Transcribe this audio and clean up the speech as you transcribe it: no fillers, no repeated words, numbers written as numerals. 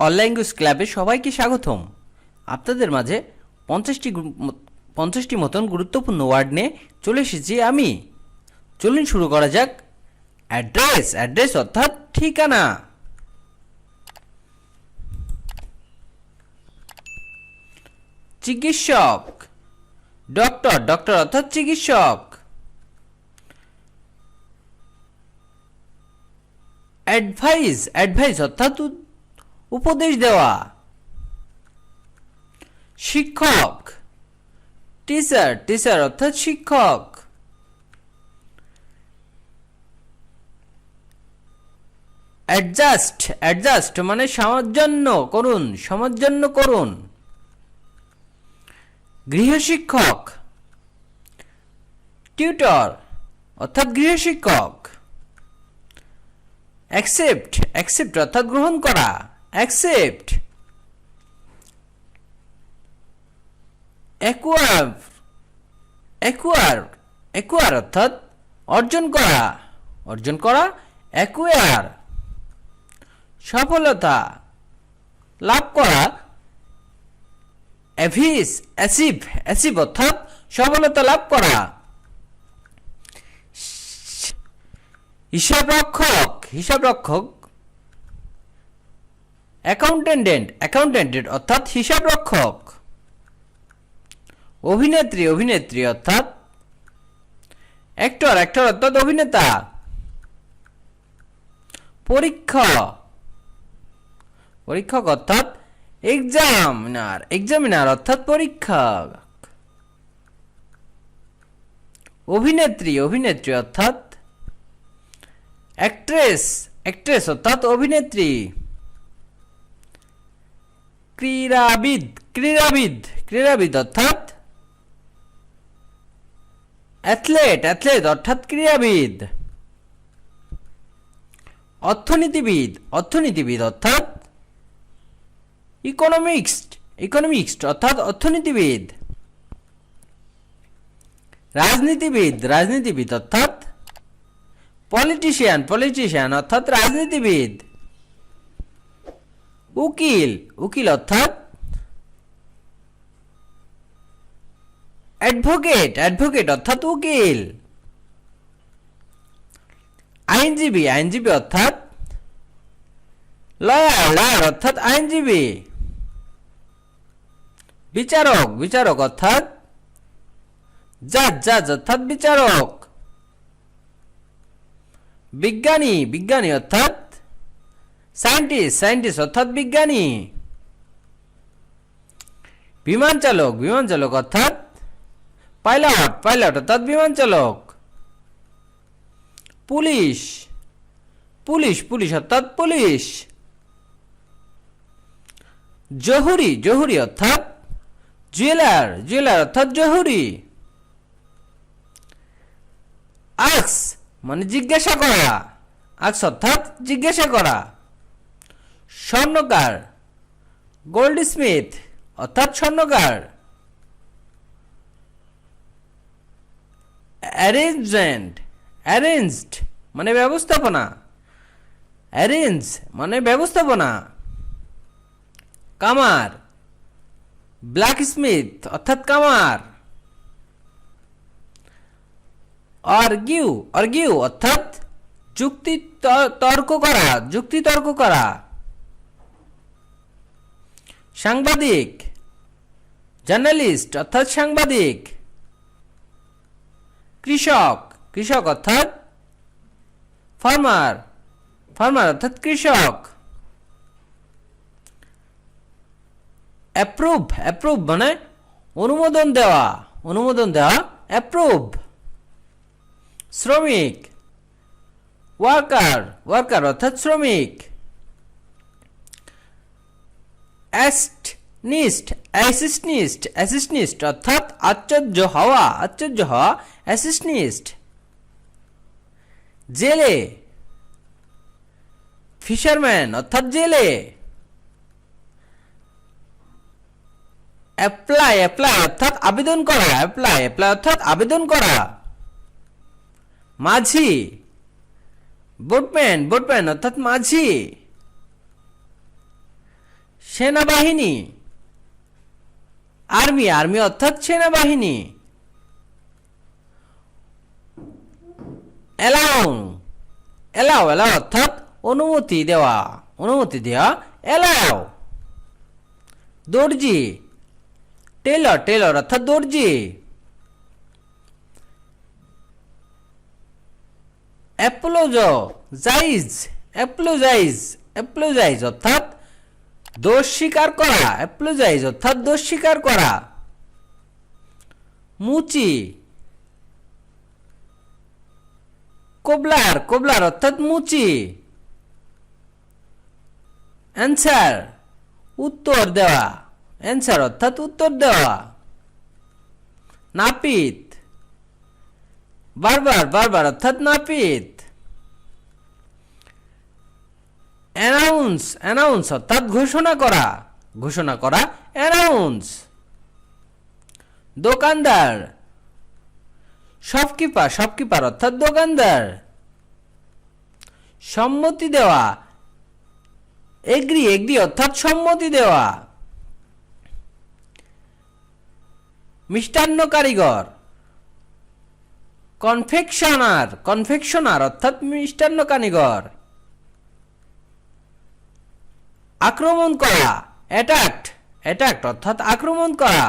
All language ক্লাবে সবাইকে স্বাগতম। আপনাদের মাঝে 50টি মতন গুরুত্বপূর্ণ ওয়ার্ড নিয়ে চলে এসেছি আমি। চলুন শুরু করা যাক। অ্যাড্রেস, অ্যাড্রেস অর্থাৎ ঠিকানা। চিকিৎসক, ডক্টর, ডক্টর অর্থাৎ চিকিৎসক। অ্যাডভাইস, অ্যাডভাইস অর্থাৎ উপদেশ দেওয়া। শিক্ষক, টিচার, টিচার অর্থাৎ শিক্ষক। অ্যাডজাস্ট, অ্যাডজাস্ট মানে সামঞ্জন্য করুন, সামঞ্জন্য করুন। গৃহশিক্ষক, টিউটর অর্থাৎ গৃহশিক্ষক। অ্যাকসেপ্ট, অ্যাকসেপ্ট অর্থাৎ গ্রহণ করা, অ্যাকসেপ্ট। অ্যাকুয়ার, অ্যাকুয়ার, অ্যাকুয়ার অর্থাৎ অর্জন করা, অর্জন করা, অ্যাকুয়ার। সফলতা, লাভ করা। অ্যাভিস, অ্যাচিভ, অ্যাচিভ অর্থাৎ সফলতা লাভ করা। হিসাবরক্ষক, হিসাবরক্ষক। অ্যাকাউন্টেন্ট, অ্যাকাউন্টেন্ট অর্থাৎ হিসাবরক্ষক। অভিনেত্রী, অভিনেত্রী অর্থাৎ অ্যাক্টর, অ্যাক্টর অর্থাৎ অভিনেতা। পরীক্ষক, পরীক্ষক অর্থাৎ এক্সামিনার, এক্সামিনার অর্থাৎ পরীক্ষক। অভিনেত্রী, অভিনেত্রী অর্থাৎ অ্যাক্ট্রেস, অ্যাক্ট্রেস অর্থাৎ অভিনেত্রী। ক্রীড়াবিদ, ক্রীড়াবিদ, ক্রীড়াবিদ অর্থাৎ অ্যাথলেট, অ্যাথলেট অর্থাৎ ক্রীড়াবিদ। অর্থনীতিবিদ, অর্থনীতিবিদ অর্থাৎ ইকোনমিক্সড, ইকোনমিক্সড অর্থাৎ অর্থনীতিবিদ। রাজনীতিবিদ, রাজনীতিবিদ অর্থাৎ পলিটিশিয়ান, পলিটিশিয়ান অর্থাৎ রাজনীতিবিদ। উকিল, উকিল অর্থাৎ অ্যাডভোকেট, অ্যাডভোকেট অর্থাৎ উকিল। আইনজীবী, আইনজীবী অর্থাৎ লয়ার, লয়ার অর্থাৎ আইনজীবী। বিচারক, বিচারক অর্থাৎ জাজ, জাজ অর্থাৎ বিচারক। বিজ্ঞানী, বিজ্ঞানী অর্থাৎ সায়েন্টিস্ট, সায়েন্টিস্ট অর্থাৎ বিজ্ঞানী। বিমান চালক, বিমান চালক অর্থাৎ পাইলট, পাইলট অর্থাৎ বিমান চালক। পুলিশ, পুলিশ, পুলিশ অর্থাৎ পুলিশ। জহুরি, জহুরি অর্থাৎ জুয়েলার, জুয়েলার অর্থাৎ জহুরি। আক্স মানে জিজ্ঞাসা করা, আক্স অর্থাৎ জিজ্ঞাসা করা। স্বর্ণকার, গোল্ড স্মিথ অর্থাৎ স্বর্ণকার। অ্যারেঞ্জমেন্ট, অ্যারেঞ্জড মানে ব্যবস্থাপনা, অ্যারেঞ্জ মানে ব্যবস্থাপনা। কামার, ব্ল্যাক স্মিথ অর্থাৎ কামার। আর্গিউ, আর্গিউ অর্থাৎ যুক্তি তর্ক করা, যুক্তি তর্ক করা। সাংবাদিক, জার্নালিস্ট অর্থাৎ সাংবাদিক। কৃষক, কৃষক অর্থাৎ ফার্মার, ফার্মার অর্থাৎ কৃষক। অ্যাপ্রুভ, অ্যাপ্রুভ মানে অনুমোদন দেওয়া, অনুমোদন দেওয়া, অ্যাপ্রুভ। শ্রমিক, ওয়ার্কার, ওয়ার্কার অর্থাৎ শ্রমিক। অ্যাস্টনিস্ট, অ্যাসিস্টনিস্ট, অ্যাসিস্টনিস্ট অর্থাৎ আশ্চর্য হওয়া, আশ্চর্য হওয়া, অ্যাসিস্টনিস্ট। জেলে, ফিশারম্যান অর্থাৎ জেলে। অ্যাপ্লাই, অ্যাপ্লাই অর্থাৎ আবেদন করা, অ্যাপ্লাই, অ্যাপ্লাই অর্থাৎ আবেদন করা। মাঝি, বোটম্যান, বোটম্যান অর্থাৎ মাঝি। সেনাবাহিনী। আর্মি আর্মি অর্থাৎ সেনাবাহিনী। অ্যালাউ অ্যালাউ অ্যালাউ অর্থাৎ অনুমতি দেওয়া, অনুমতি দেওয়া অ্যালাউ। দর্জি টেলর টেলর অর্থাৎ দর্জি। অ্যাপোলোজাইজ অ্যাপোলোজাইজ অ্যাপোলোজাইজ অর্থাৎ দোষ স্বীকার করা, অ্যাপোলোজাইজ অর্থাৎ দোষ স্বীকার করা। মুচি কোবলার কোবলার অর্থাৎ মুচি। অ্যান্সার উত্তর দেওয়া, অ্যান্সার অর্থাৎ উত্তর দেওয়া। নাপিত বারবার বারবার অর্থাৎ নাপিত। অ্যানাউন্স অ্যানাউন্স অর্থাৎ ঘোষণা করা, ঘোষণা করা অ্যানাউন্স। দোকানদার শপকিপার শপকিপার অর্থাৎ দোকানদার। সম্মতি দেওয়া এগ্রি এগ্রি অর্থাৎ সম্মতি দেওয়া। মিষ্টান্ন কারিগর কনফেকশনার কনফেকশনার অর্থাৎ মিষ্টান্ন কারিগর। আক্রমণ করা অ্যাটাক্ট অ্যাটাক্ট অর্থাৎ আক্রমণ করা।